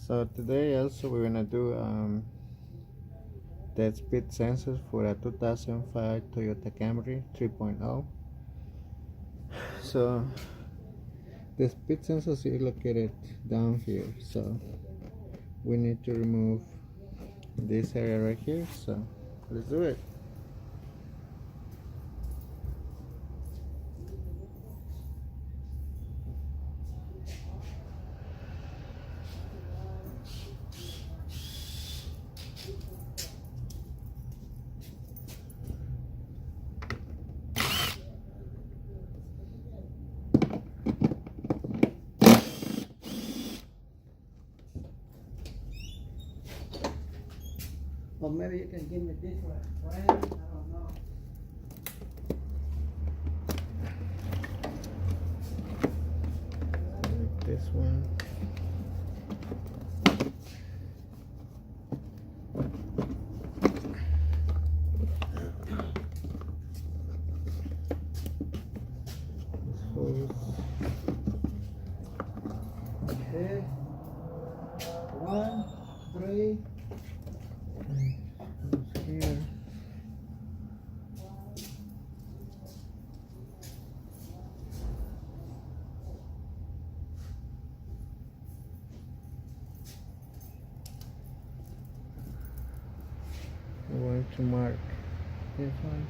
So today also we're gonna do the speed sensors for a 2005 Toyota Camry 3.0. So the speed sensors is located down here, so we need to remove this area right here. So let's do it. Well, maybe you can give me this one, friend. I don't know. Like this one. Okay. 1, 3. Here. I'm going to mark this one.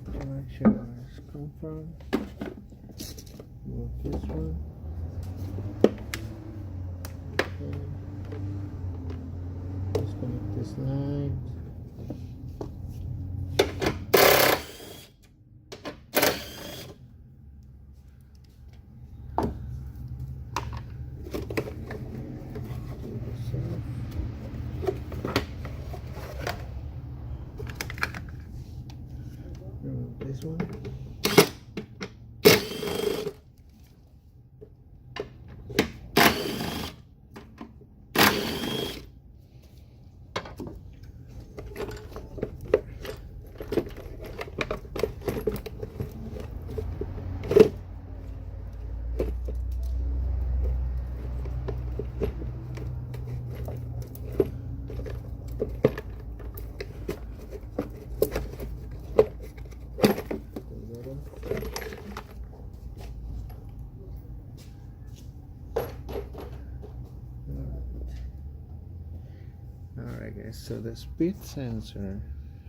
To make sure where it's come from. Move this one. Okay. Disconnect this line. Remove this one. Alright guys, so the speed sensor,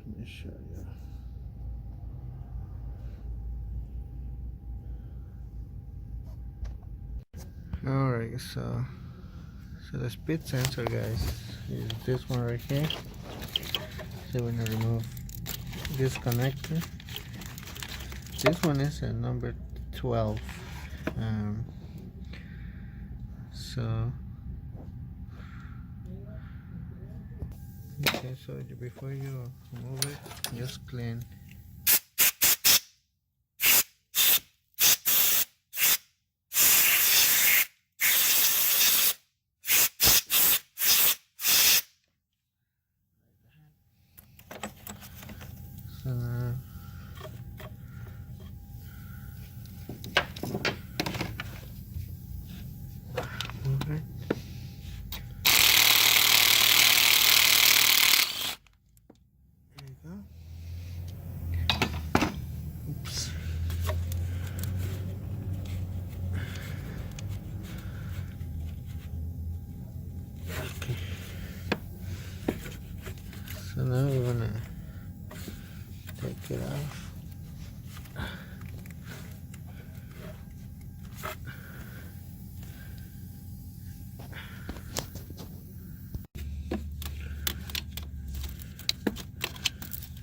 let me show you. Alright, so the speed sensor, guys, is this one right here. So we're gonna remove this connector. This one is a number 12. So okay, so before you remove it, just clean. So now move it. There you go. Oops. Okay. So now we're gonna take it off.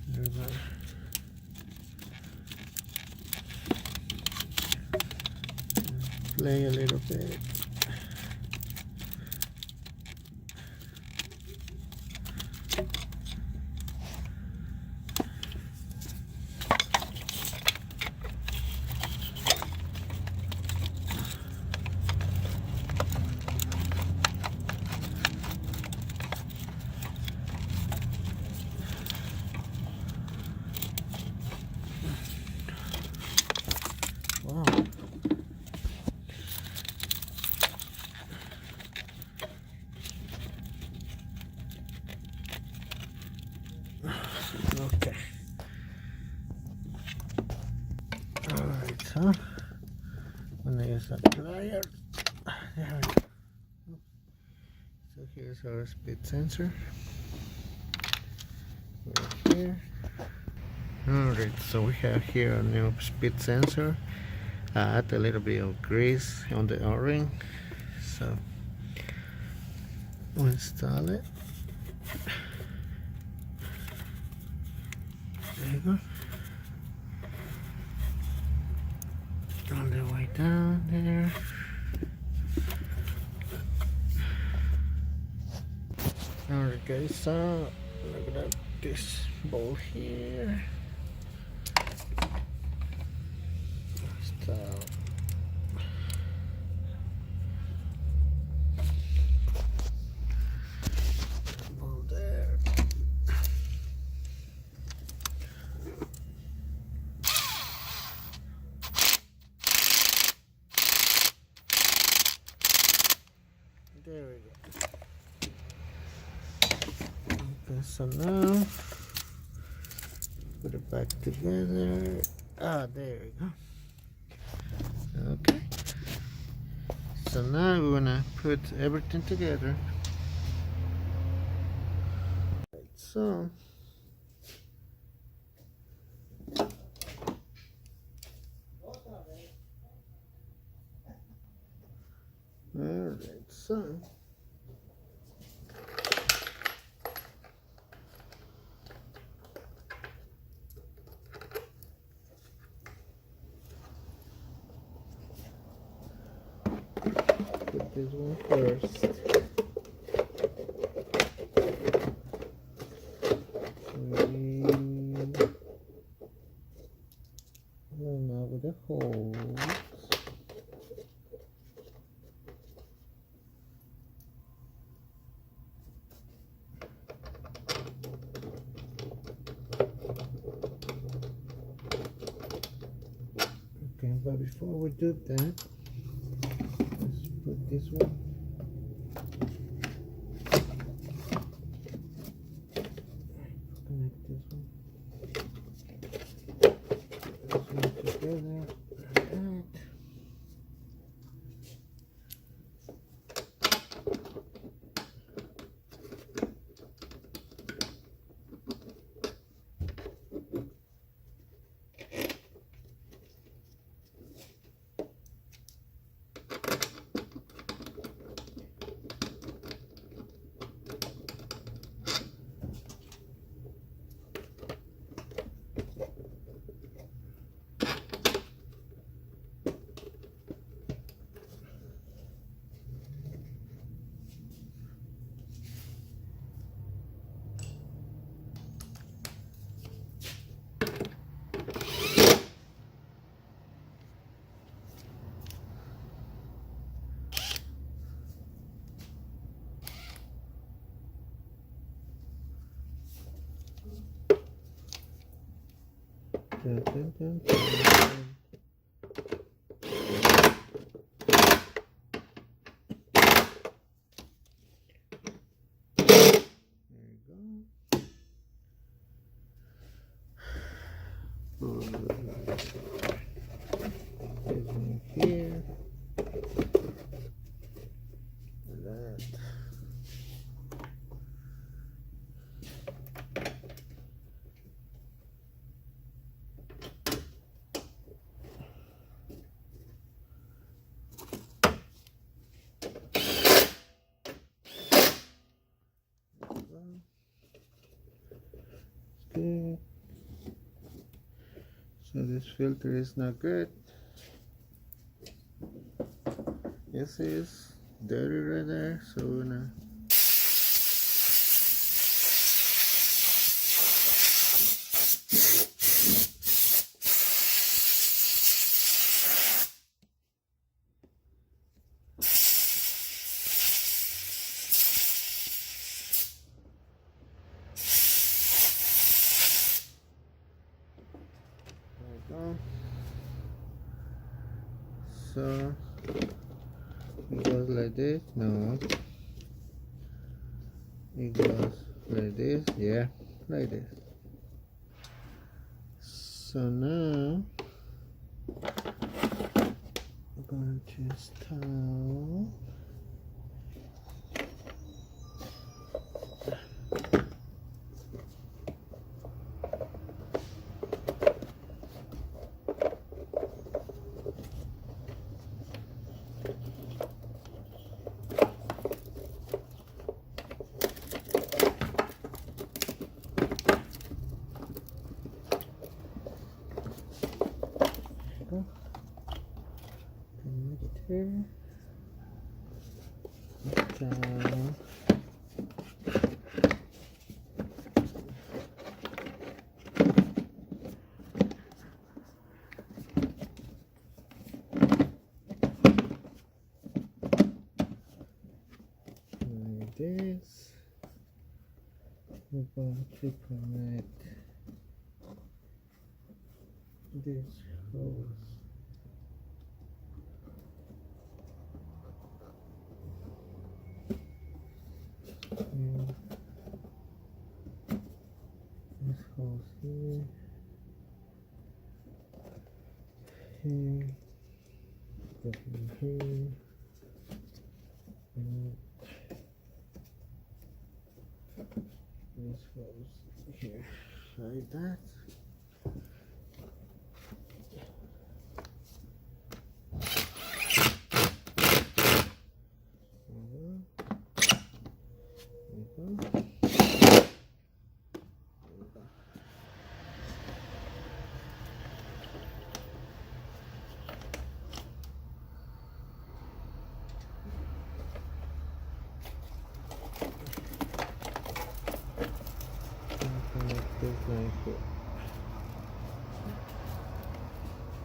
There we go. Play a little bit. Wow. Okay. Alright, so I'm gonna use a plier. There we go. So here's our speed sensor right here. Alright, so we have here a new speed sensor. Add a little bit of grease on the O-ring. So we'll install it. There you go. On the way down there. Alright guys, so look at this ball here. So ball there. There we go. Okay, so now put it back together. Ah, there we go. Okay. So now we're gonna put everything together. Right, so alright, so put this one first. Now with the holes. Okay, but before we do that, let's put this one. Connect this one. This one together. Alright. Dun, dun, dun, dun. There you go. This one here. And that. Good. So this filter is not good. This is dirty right there, so we're gonna go. So it goes like this. No, it goes like this. Yeah, like this. So now I'm going to install connector down. Like this. We're going to connect this hose. And this hose here. Here. This one here. And this hose here. Like that.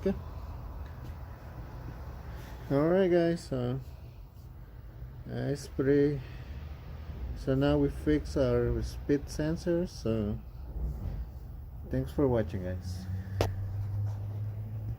Okay. Alright guys, so it's pretty. So now we fix our speed sensor. So thanks for watching guys.